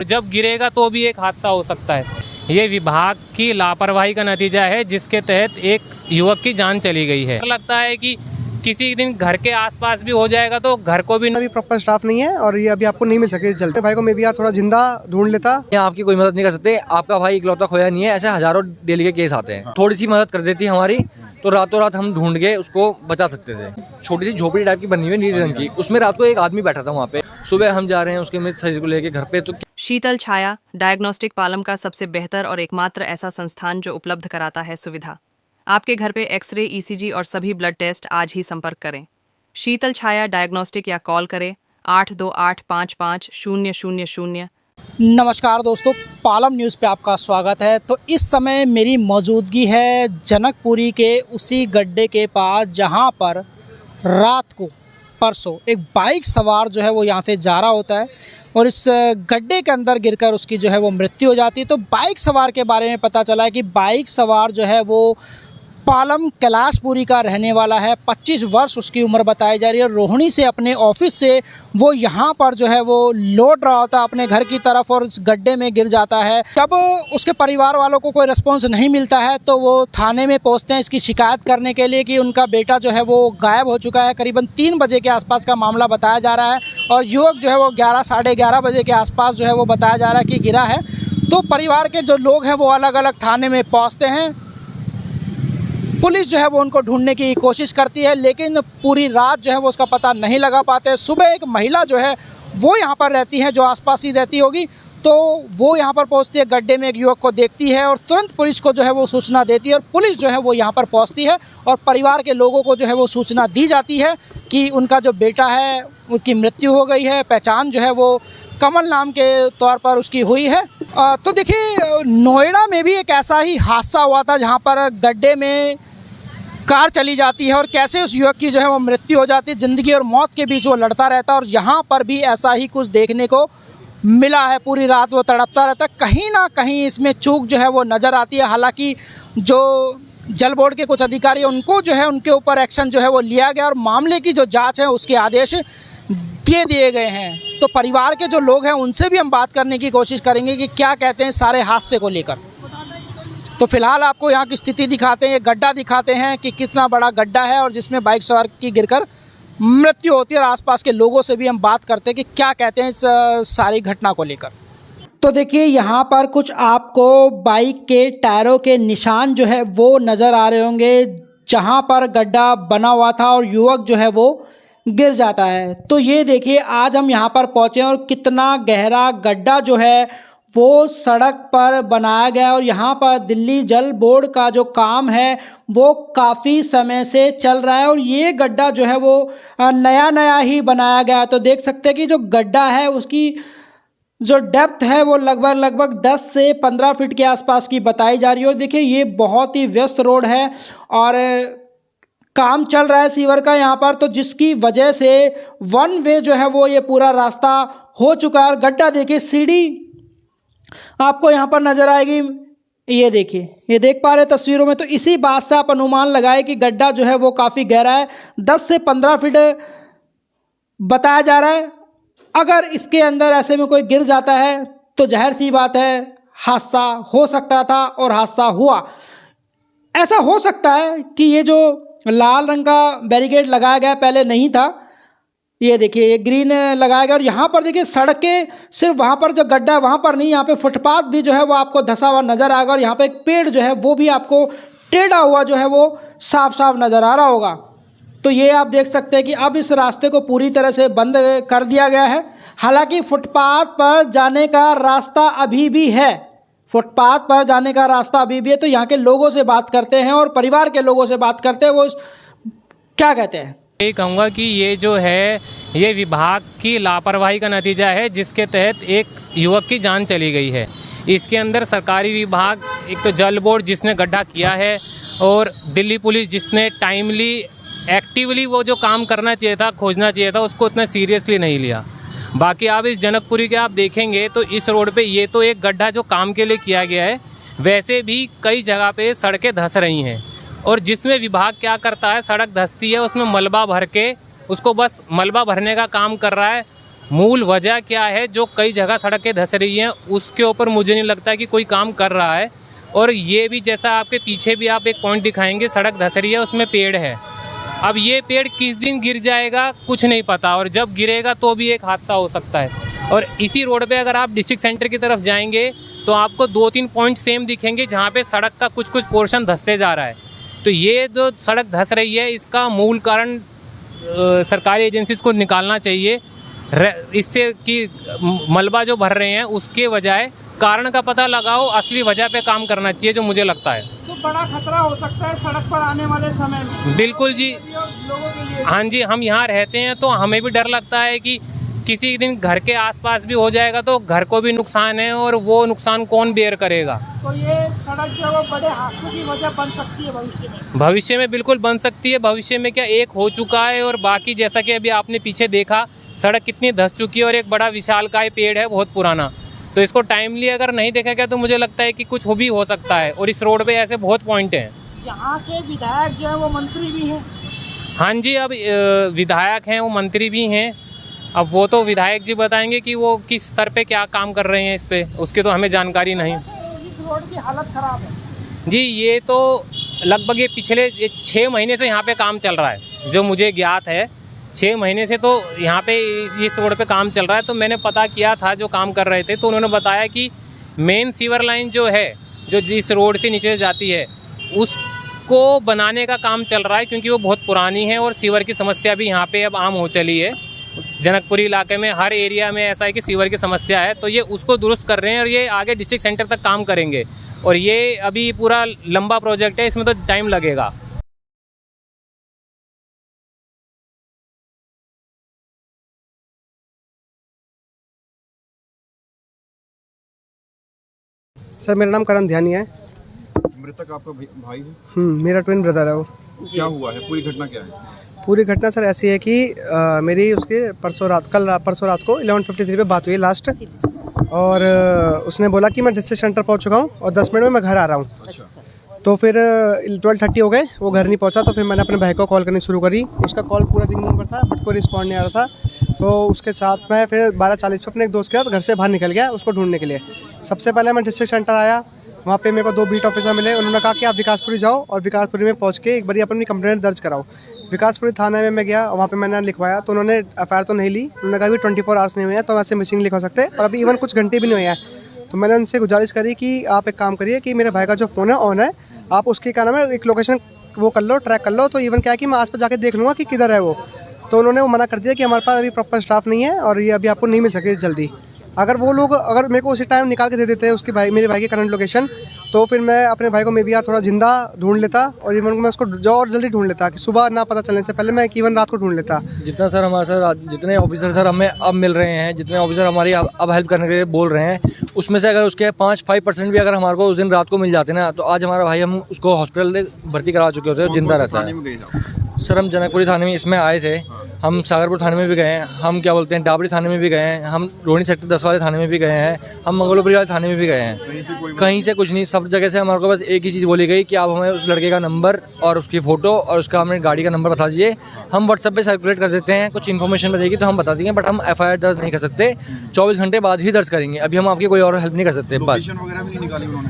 जब गिरेगा तो भी एक हादसा हो सकता है। ये विभाग की लापरवाही का नतीजा है, जिसके तहत एक युवक की जान चली गई है। लगता है कि किसी दिन घर के आसपास भी हो जाएगा तो घर को भी अभी प्रॉपर स्टाफ नहीं है और ये अभी आपको नहीं मिल सके जल्दी। भाई को मैं भी यहाँ थोड़ा जिंदा ढूंढ लेता। यहाँ आपकी कोई मदद नहीं कर सकते, आपका भाई इकलौता खोया नहीं है, ऐसे हजारों डेली के केस आते हैं। थोड़ी सी मदद कर देती हमारी तो रातों रात हम ढूंढ के उसको बचा सकते थे। छोटी सी झोपड़ी टाइप की बनी हुई नीले रंग की, उसमें रात को एक आदमी बैठा था वहाँ पे। सुबह हम जा रहे हैं उसके मृत शरीर को लेके घर पे। तो शीतल छाया डायग्नोस्टिक पालम का सबसे बेहतर और एकमात्र ऐसा संस्थान जो उपलब्ध कराता है सुविधा। आपके घर पे एक्सरे, ईसीजी और सभी ब्लड टेस्ट आज ही संपर्क करें। शीतल छाया डायग्नोस्टिक या कॉल करें 82855000। नमस्कार दोस्तों, पालम न्यूज़ पे आपका स्वागत है। तो इस समय मेरी मौजूदगी है जनकपुरी के उसी गड्ढे के पास जहां पर रात को परसों एक बाइक सवार जो है वो यहां से जा रहा होता है और इस गड्ढे के अंदर गिरकर उसकी जो है वो मृत्यु हो जाती है। तो बाइक सवार के बारे में पता चला है कि बाइक सवार जो है वो पालम कैलाशपुरी का रहने वाला है। 25 वर्ष उसकी उम्र बताई जा रही है। रोहिणी से अपने ऑफिस से वो यहाँ पर जो है वो लौट रहा होता है अपने घर की तरफ और इस गड्ढे में गिर जाता है। जब उसके परिवार वालों को कोई रिस्पॉन्स नहीं मिलता है तो वो थाने में पहुँचते हैं इसकी शिकायत करने के लिए कि उनका बेटा जो है वो गायब हो चुका है। करीबन 3 बजे के आसपास का मामला बताया जा रहा है और युवक जो है वो 11 साढ़े 11 बजे के आसपास जो है वो बताया जा रहा है कि गिरा है। तो परिवार के जो लोग हैं वो अलग अलग थाने में पहुँचते हैं। पुलिस जो है वो उनको ढूंढने की कोशिश करती है, लेकिन पूरी रात जो है वो उसका पता नहीं लगा पाते। सुबह एक महिला जो है वो यहाँ पर रहती है, जो आसपास ही रहती होगी, तो वो यहाँ पर पहुँचती है, गड्ढे में एक युवक को देखती है और तुरंत पुलिस को जो है वो सूचना देती है और पुलिस जो है वो यहाँ पर पहुँचती है और परिवार के लोगों को जो है वो सूचना दी जाती है कि उनका जो बेटा है उसकी मृत्यु हो गई है। पहचान जो है वो कमल नाम के तौर पर उसकी हुई है। तो देखिए, नोएडा में भी एक ऐसा ही हादसा हुआ था जहाँ पर गड्ढे में कार चली जाती है और कैसे उस युवक की जो है वो मृत्यु हो जाती है। ज़िंदगी और मौत के बीच वो लड़ता रहता है और यहाँ पर भी ऐसा ही कुछ देखने को मिला है। पूरी रात वो तड़पता रहता है। कहीं ना कहीं इसमें चूक जो है वो नज़र आती है। हालांकि जो जल बोर्ड के कुछ अधिकारी उनको जो है उनके ऊपर एक्शन जो है वो लिया गया और मामले की जो जाँच है उसके आदेश दे दिए गए हैं। तो परिवार के जो लोग हैं उनसे भी हम बात करने की कोशिश करेंगे कि क्या कहते हैं सारे हादसे को लेकर। तो फिलहाल आपको यहाँ की स्थिति दिखाते हैं, ये गड्ढा दिखाते हैं कि कितना बड़ा गड्ढा है और जिसमें बाइक सवार की गिरकर मृत्यु होती है। और आसपास के लोगों से भी हम बात करते हैं कि क्या कहते हैं इस सारी घटना को लेकर। तो देखिए, यहाँ पर कुछ आपको बाइक के टायरों के निशान जो है वो नज़र आ रहे होंगे जहाँ पर गड्ढा बना हुआ था और युवक जो है वो गिर जाता है। तो ये देखिए, आज हम यहाँ पर पहुँचे और कितना गहरा गड्ढा जो है वो सड़क पर बनाया गया और यहाँ पर दिल्ली जल बोर्ड का जो काम है वो काफ़ी समय से चल रहा है और ये गड्ढा जो है वो नया ही बनाया गया। तो देख सकते हैं कि जो गड्ढा है उसकी जो डेप्थ है वो लगभग 10 से 15 फीट के आसपास की बताई जा रही है। और देखिए, ये बहुत ही व्यस्त रोड है और काम चल रहा है सीवर का यहाँ पर, तो जिसकी वजह से 1 वे जो है वो ये पूरा रास्ता हो चुका है। और गड्ढा देखिए, सीढ़ी आपको यहाँ पर नज़र आएगी। ये देखिए, ये देख पा रहे तस्वीरों में। तो इसी बात से आप अनुमान लगाए कि गड्ढा जो है वो काफ़ी गहरा है, 10 से 15 फीट बताया जा रहा है। अगर इसके अंदर ऐसे में कोई गिर जाता है तो जाहिर सी बात है हादसा हो सकता था और हादसा हुआ। ऐसा हो सकता है कि ये जो लाल रंग का बैरिकेड लगाया गया पहले नहीं था, ये देखिए ये ग्रीन लगाया गया। और यहाँ पर देखिए, सड़कें सिर्फ वहाँ पर जो गड्ढा है वहाँ पर नहीं, यहाँ पे फुटपाथ भी जो है वो आपको धंसा हुआ नज़र आएगा और यहाँ पे एक पेड़ जो है वो भी आपको टेढ़ा हुआ जो है वो साफ नज़र आ रहा होगा। तो ये आप देख सकते हैं कि अब इस रास्ते को पूरी तरह से बंद कर दिया गया है। हालांकि फुटपाथ पर जाने का रास्ता अभी भी है, फुटपाथ पर जाने का रास्ता अभी भी है। तो यहाँ के लोगों से बात करते हैं और परिवार के लोगों से बात करते हैं, वो क्या कहते हैं। यही कहूँगा कि ये जो है ये विभाग की लापरवाही का नतीजा है, जिसके तहत एक युवक की जान चली गई है। इसके अंदर सरकारी विभाग, एक तो जल बोर्ड जिसने गड्ढा किया है और दिल्ली पुलिस जिसने टाइमली एक्टिवली वो जो काम करना चाहिए था, खोजना चाहिए था, उसको उतना सीरियसली नहीं लिया। बाकी आप इस जनकपुरी के आप देखेंगे तो इस रोड पे ये तो एक गड्ढा जो काम के लिए किया गया है, वैसे भी कई जगह पे सड़कें धंस रही हैं और जिसमें विभाग क्या करता है, सड़क धंसती है उसमें मलबा भर के उसको बस मलबा भरने का काम कर रहा है मूल वजह क्या है जो कई जगह सड़कें धंस रही हैं, उसके ऊपर मुझे नहीं लगता कि कोई काम कर रहा है। और ये भी जैसा आपके पीछे भी आप एक पॉइंट दिखाएंगे, सड़क धंस रही है, उसमें पेड़ है। अब ये पेड़ किस दिन गिर जाएगा कुछ नहीं पता, और जब गिरेगा तो भी एक हादसा हो सकता है। और इसी रोड पे अगर आप डिस्ट्रिक्ट सेंटर की तरफ जाएंगे तो आपको 2-3 पॉइंट सेम दिखेंगे जहाँ पे सड़क का कुछ पोर्शन धंसते जा रहा है। तो ये जो सड़क धंस रही है, इसका मूल कारण सरकारी एजेंसीज को निकालना चाहिए। इससे कि मलबा जो भर रहे हैं उसके बजाय कारण का पता लगाओ, असली वजह पे काम करना चाहिए, जो मुझे लगता है। तो बड़ा खतरा हो सकता है सड़क पर आने वाले समय में। बिल्कुल जी, लोगों के लिए। हाँ जी, हम यहाँ रहते हैं तो हमें भी डर लगता है कि किसी दिन घर के आसपास भी हो जाएगा तो घर को भी नुकसान है, और वो नुकसान कौन बेयर करेगा। तो ये सड़क जो है वो बड़े हादसे की वजह बन सकती है भविष्य में बिल्कुल बन सकती है। भविष्य में क्या, एक हो चुका है, और बाकी जैसा कि अभी आपने पीछे देखा सड़क कितनी धंस चुकी है, और एक बड़ा विशालकाय पेड़ है बहुत पुराना। तो इसको टाइमली अगर नहीं देखा गया तो मुझे लगता है कि कुछ भी हो सकता है। और इस रोड पे ऐसे बहुत पॉइंट हैं। यहाँ के विधायक जो है वो मंत्री भी हैं। हाँ जी, अब विधायक हैं, वो मंत्री भी हैं। अब वो तो विधायक जी बताएंगे कि वो किस स्तर पे क्या काम कर रहे हैं इस पे, उसकी तो हमें जानकारी नहीं। इस रोड की हालत खराब है जी, ये तो लगभग ये पिछले 6 महीने से यहाँ पे काम चल रहा है, जो मुझे ज्ञात है। 6 महीने से तो यहाँ पे इस रोड पे काम चल रहा है। तो मैंने पता किया था जो काम कर रहे थे, तो उन्होंने बताया कि मेन सीवर लाइन जो है, जो जिस रोड से नीचे जाती है, उसको बनाने का काम चल रहा है, क्योंकि वो बहुत पुरानी है और सीवर की समस्या भी यहाँ पे अब आम हो चली है। जनकपुरी इलाके में हर एरिया में ऐसा है कि सीवर की समस्या है, तो ये उसको दुरुस्त कर रहे हैं, और ये आगे डिस्ट्रिक्ट सेंटर तक काम करेंगे। और ये अभी पूरा लंबा प्रोजेक्ट है, इसमें तो टाइम लगेगा। सर मेरा नाम करण ध्यानी है। मृतक आपका भाई है? मेरा ट्विन ब्रदर है वो। क्या हुआ है, पूरी घटना क्या है? पूरी घटना सर ऐसी है कि मेरी उसके परसों रात को 11:53 पे बात हुई लास्ट। और उसने बोला कि मैं डिस्ट्रिक्ट सेंटर पहुंच चुका हूं और 10 मिनट में मैं घर आ रहा हूं। तो फिर 12:30 हो गए, वो घर नहीं पहुंचा। तो फिर मैंने अपने भाई को कॉल करनी शुरू करी। उसका कॉल पूरा रिंगिंग पर था, बट कोई रिस्पॉन्ड नहीं आ रहा था। तो उसके साथ मैं फिर 12:40 पे अपने एक दोस्त के साथ घर से बाहर निकल गया उसको ढूंढने के लिए। सबसे पहले मैं डिस्ट्रिक्ट सेंटर आया, वहाँ पे मेरे को 2 बीट ऑफिसर मिले। उन्होंने कहा कि आप विकासपुरी जाओ और विकासपुरी में पहुँच के एक बार अपनी कंप्लेंट दर्ज कराओ। विकासपुरी थाने में मैं गया, वहाँ पे मैंने लिखवाया, तो उन्होंने एफआईआर तो नहीं ली। उन्होंने कहा कि 24 आवर्स नहीं हुए हैं, तो वैसे मिसिंग लिखवा सकते हैं, और अभी इवन कुछ घंटे भी नहीं हुए हैं। तो मैंने उनसे गुजारिश करी कि आप एक काम करिए कि मेरे भाई का जो फ़ोन है ऑन है, आप उसके क्या नाम है एक लोकेशन वो कर लो, ट्रैक कर लो। तो इवन क्या है कि मैं आस पास जाके देख लूँगा कि किधर है वो। तो उन्होंने वो मना कर दिया कि हमारे पास अभी प्रॉपर स्टाफ नहीं है, और ये अभी आपको नहीं मिल सके जल्दी। अगर वो लोग अगर मेरे को उसी टाइम निकाल के दे देते हैं उसके भाई, मेरे भाई की करंट लोकेशन, तो फिर मैं अपने भाई को मे भी थोड़ा जिंदा ढूंढ लेता, और इवन मैं उसको जो और जल्दी ढूंढ लेता कि सुबह ना पता चलने से पहले मैं इवन रात को ढूंढ लेता। जितना सर हमारे सर जितने ऑफिसर सर हमें अब मिल रहे हैं, जितने ऑफिसर हमारी अब हेल्प करने के लिए बोल रहे हैं, उसमें से अगर उसके 5% भी अगर हमारे को उस दिन रात को मिल जाते ना, तो आज हमारा भाई हम उसको हॉस्पिटल भर्ती करा चुके होते, जिंदा रहता है। सर हम जनकपुरी थाने में इसमें आए थे, हम सागरपुर थाने में भी गए हैं, हम क्या बोलते हैं डाबरी थाने में भी गए हैं, हम रोहिणी सेक्टर 10 वाले थाने में भी गए हैं, हम मंगलोपुरी वाले थाने में भी गए हैं। कहीं से कुछ नहीं, सब जगह से हमारे को बस एक ही चीज़ बोली गई कि आप हमें उस लड़के का नंबर और उसकी फ़ोटो और उसका हमें गाड़ी का नंबर बता दीजिए, हम व्हाट्सएप पे सर्कुलेट कर देते हैं, कुछ इन्फॉर्मेशन बताएगी तो हम बता देंगे, बट हम एफआईआर दर्ज नहीं कर सकते, 24 घंटे बाद ही दर्ज करेंगे। अभी हम आपकी कोई और हेल्प नहीं कर सकते। बस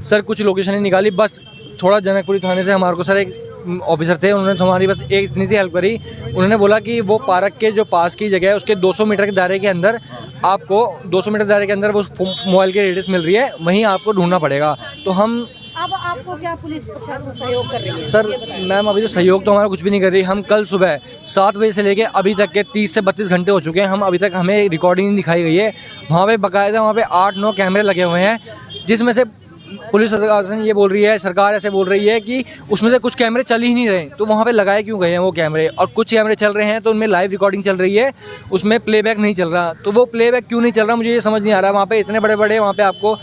सर कुछ लोकेशन नहीं निकाली, बस थोड़ा जनकपुरी थाने से हमारे को सर एक ऑफिसर थे, उन्होंने हमारी बस एक इतनी सी हेल्प करी। उन्होंने बोला कि वो पार्क के जो पास की जगह है उसके 200 मीटर के दायरे के अंदर आपको 200 मीटर दायरे के अंदर वो मोबाइल की रेडियस मिल रही है, वहीं आपको ढूंढना पड़ेगा। तो हम अब आपको क्या पुलिस प्रशासन सहयोग कर रही है? सर मैम अभी तो सहयोग तो हमारा कुछ भी नहीं कर रही। हम कल सुबह 7 बजे से लेके अभी तक के 30 से 32 घंटे हो चुके हैं, हम अभी तक हमें रिकॉर्डिंग नहीं दिखाई गई है। वहाँ पे बाकायदा वहाँ पे 8-9 कैमरे लगे हुए हैं, जिसमें से पुलिस प्रशासन ये बोल रही है, सरकार ऐसे बोल रही है कि उसमें से कुछ कैमरे चल ही नहीं रहे। तो वहाँ पे लगाए क्यों गए हैं वो कैमरे? और कुछ कैमरे चल रहे हैं तो उनमें लाइव रिकॉर्डिंग चल रही है, उसमें प्लेबैक नहीं चल रहा। तो वो प्लेबैक क्यों नहीं चल रहा मुझे ये समझ नहीं आ रहा। वहाँ पे इतने बड़े बड़े वहाँ पे आपको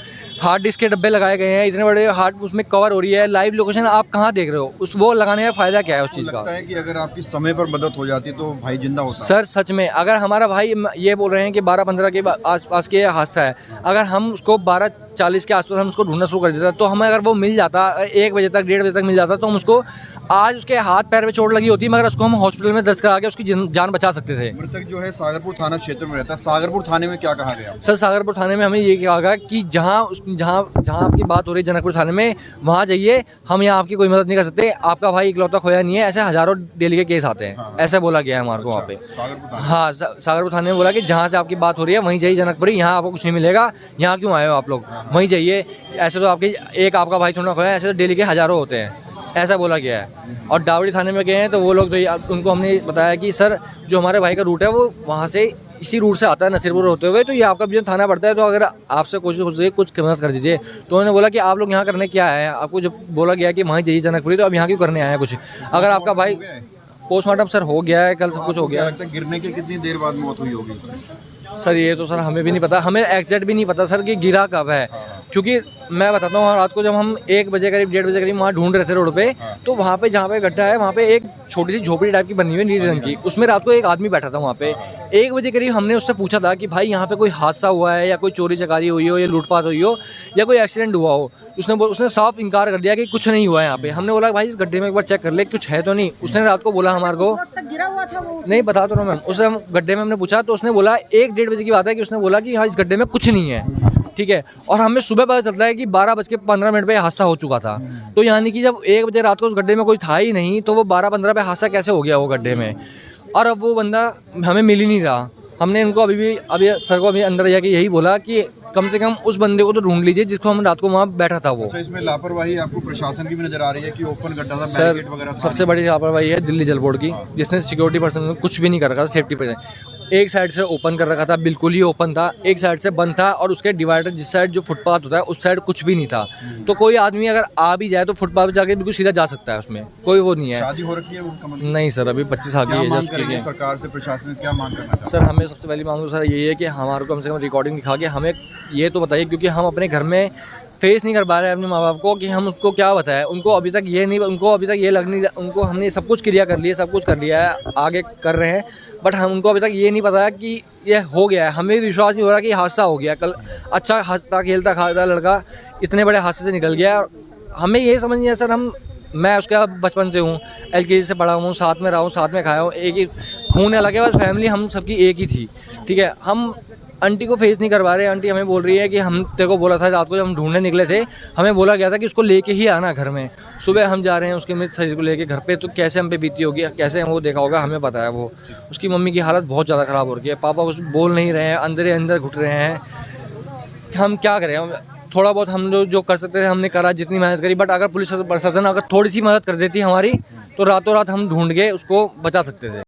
हार्ड डिस्क के डब्बे लगाए गए हैं, इतने बड़े हार्ड उसमें कवर हो रही है, लाइव लोकेशन आप कहाँ देख रहे हो? उस वो लगाने का फ़ायदा क्या है उस चीज़ का? लगता है कि अगर आपकी समय पर मदद हो जाती तो भाई जिंदा होता। सर सच में अगर हमारा भाई ये बोल रहे हैं कि 12-15 के आसपास के हादसा है, अगर हम उसको 12 40 के आसपास हम उसको ढूंढना शुरू कर देता। तो हमें अगर वो मिल जाता 1 बजे तक 1:30 बजे तक मिल जाता तो हम उसको, आज उसके हाथ पैर में चोट लगी होती मगर उसको हम हॉस्पिटल में दर्ज करा के उसकी जान बचा सकते थे। मृतक जो है सागरपुर थाना क्षेत्र में रहता है, सागरपुर थाने में क्या कहा गया? सर सागरपुर थाने में हमें ये कहा गया कि जहाँ आपकी बात हो रही है जनकपुर थाने में, वहाँ जाइए, हम यहाँ आपकी कोई मदद नहीं कर सकते, आपका भाई इकलौता खोया नहीं है, ऐसे हज़ारों डेली के केस आते हैं, ऐसा बोला गया है हमारे को वहाँ पे। हाँ, सागरपुर थाने में बोला कि जहाँ से आपकी बात हो रही है वहीं जाइए जनकपुरी, यहाँ आपको कुछ नहीं मिलेगा, यहाँ क्यों आए हो आप लोग, वहीं जाइए, ऐसे तो आपका भाई थोड़ा खोया, ऐसे तो डेली के हज़ारों होते हैं, ऐसा बोला गया है। और डावड़ी थाने में गए हैं तो वो लोग जो उनको हमने बताया कि सर जो हमारे भाई का रूट है वो वहाँ से इसी रूट से आता है नसीरपुर होते हुए, तो ये आपका भी थाना पड़ता है, तो अगर आपसे कोशिश हो सके कुछ मदद कर दीजिए। तो उन्होंने बोला कि आप लोग यहाँ करने क्या आए हैं, आपको जब बोला गया कि वहीं जाइए जनकपुरी, तो अब यहाँ क्यों करने आए हैं कुछ। अगर आपका भाई पोस्टमार्टम सर हो गया है, कल सब कुछ हो गया है। गिरने के कितनी देर बाद मौत हुई होगी? सर ये तो सर हमें भी नहीं पता, हमें एग्जैक्ट भी नहीं पता सर कि गिरा कब है, क्योंकि मैं बताता हूँ रात को जब हम 1 बजे करीब 1:30 बजे करीब वहाँ ढूंढ रहे थे रोड पे, तो वहाँ पे जहाँ पे गड्ढा है वहाँ पे एक छोटी सी झोपड़ी टाइप की बनी हुई नीले रंग की, उसमें रात को एक आदमी बैठा था वहाँ पे। 1 बजे करीब हमने उससे पूछा था कि भाई यहाँ पे कोई हादसा हुआ है या कोई चोरी चकारी हुई हो या लूटपाट हुई हो या कोई एक्सीडेंट हुआ हो। उसने साफ इनकार कर दिया कि कुछ नहीं हुआ है यहाँ पे। हमने बोला भाई इस गड्ढे में एक बार चेक कर ले, कुछ है तो नहीं। उसने रात को बोला हमारे को, गिरा हुआ था वो? नहीं बता तो रहा मैम, उसने हम गड्ढे में हमने पूछा तो उसने बोला 1-1:30 बजे की बात है कि उसने बोला कि हाँ इस गड्ढे में कुछ नहीं है, ठीक है। और हमें सुबह पता चलता है कि 12:15 पे हादसा हो चुका था। तो यानी कि जब 1 बजे रात को उस गड्ढे में कोई था ही नहीं, तो वो 12:15 पे हादसा कैसे हो गया वो गड्ढे में। और अब वो बंदा हमें मिल ही नहीं रहा। हमने इनको अभी सर को अभी अंदर जाके यही बोला कि कम से कम उस बंदे को तो ढूंढ लीजिए जिसको हम रात को वहाँ बैठा था वो। अच्छा, इसमें लापरवाही आपको प्रशासन की भी नजर आ रही है कि ओपन गड्ढा था, सर बैरिकेड वगैरह था? सबसे बड़ी लापरवाही है दिल्ली जल बोर्ड की, जिसने सिक्योरिटी पर्सन कुछ भी नहीं कर रखा था, सेफ्टी पे एक साइड से ओपन कर रखा था, बिल्कुल ही ओपन था, एक साइड से बंद था, और उसके डिवाइडर जिस साइड जो फुटपाथ होता है उस साइड कुछ भी नहीं था। तो कोई आदमी अगर आ भी जाए तो फुटपाथ पे जाके बिल्कुल सीधा जा सकता है, उसमें कोई वो नहीं है। शादी हो रखी है उनका? मतलब नहीं सर, अभी 25 साल की क्या है मांग करेंगे सरकार से, प्रशासन से क्या मांग करना चाहते हैं? सर हमें सबसे पहली मांग सर यही है कि हमारे को कम से कम रिकॉर्डिंग दिखा के हमें ये तो बताइए, क्योंकि हम अपने घर में फेस नहीं कर पा रहे हैं अपने माँ बाप को कि हम उसको क्या बताएं। उनको अभी तक ये लग नहीं, उनको हमने सब कुछ क्रिया कर लिया, सब कुछ कर लिया है, आगे कर रहे हैं, बट हम उनको अभी तक ये नहीं पता कि ये हो गया है। हमें भी विश्वास नहीं हो रहा कि हादसा हो गया। कल अच्छा हंसता खेलता खाता लड़का इतने बड़े हादसे से निकल गया। हमें ये समझ नहीं है सर, मैं उसका बचपन से हूँ, LKG से पढ़ा हूँ, साथ में रहा हूँ, साथ में खाया हूँ, एक ही खून अलग है, बस फैमिली हम सबकी एक ही थी, ठीक है। हम आंटी को फेस नहीं करवा रहे। आंटी हमें बोल रही है कि हम तेरे को बोला था रात को जब हम ढूंढने निकले थे, हमें बोला गया था कि उसको लेके ही आना घर में। सुबह हम जा रहे हैं उसके मृत शरीर को लेके घर पे, तो कैसे हम पे बीती होगी, कैसे वो देखा होगा, हमें पता है। वो उसकी मम्मी की हालत बहुत ज़्यादा ख़राब हो रही है, पापा कुछ बोल नहीं रहे हैं, अंदर ही अंदर घुट रहे हैं। हम क्या करें, हम थोड़ा बहुत हम जो कर सकते थे हमने करा, जितनी मेहनत करी, बट अगर पुलिस प्रशासन अगर थोड़ी सी मदद कर देती हमारी तो रातों रात हम ढूंढ के उसको बचा सकते थे।